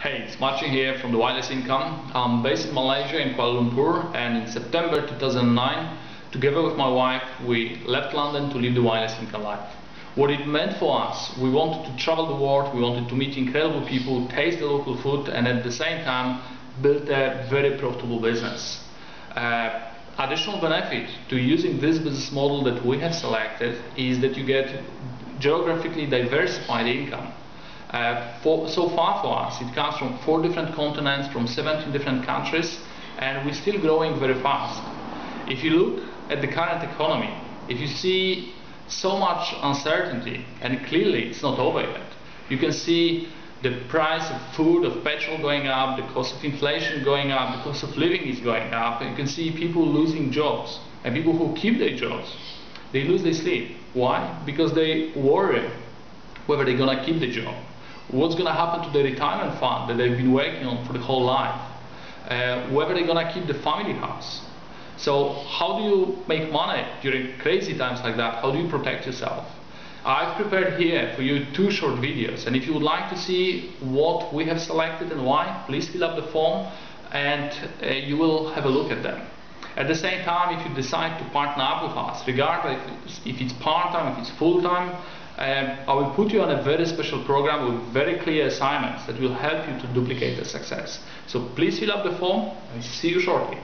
Hey, it's Marcin here from the Wireless Income. I'm based in Malaysia, in Kuala Lumpur, and in September 2009, together with my wife, we left London to live the Wireless Income life. What it meant for us, we wanted to travel the world, we wanted to meet incredible people, taste the local food, and at the same time, build a very profitable business. Additional benefit to using this business model that we have selected is that you get geographically diversified income. So far for us, it comes from 4 different continents, from 17 different countries, and we're still growing very fast. If you look at the current economy, if you see so much uncertainty, and clearly it's not over yet, you can see the price of food, of petrol going up, the cost of inflation going up, the cost of living is going up, and you can see people losing jobs, and people who keep their jobs, they lose their sleep. Why? Because they worry whether they're gonna keep the job. What's going to happen to the retirement fund that they've been working on for the whole life, whether they're going to keep the family house. So how do you make money during crazy times like that? How do you protect yourself? I've prepared here for you 2 short videos, and if you would like to see what we have selected and why, please fill up the form and you will have a look at them. At the same time, if you decide to partner up with us, regardless if it's part-time, if it's full-time, I will put you on a very special program with very clear assignments that will help you to duplicate the success. So please fill up the form and see you shortly.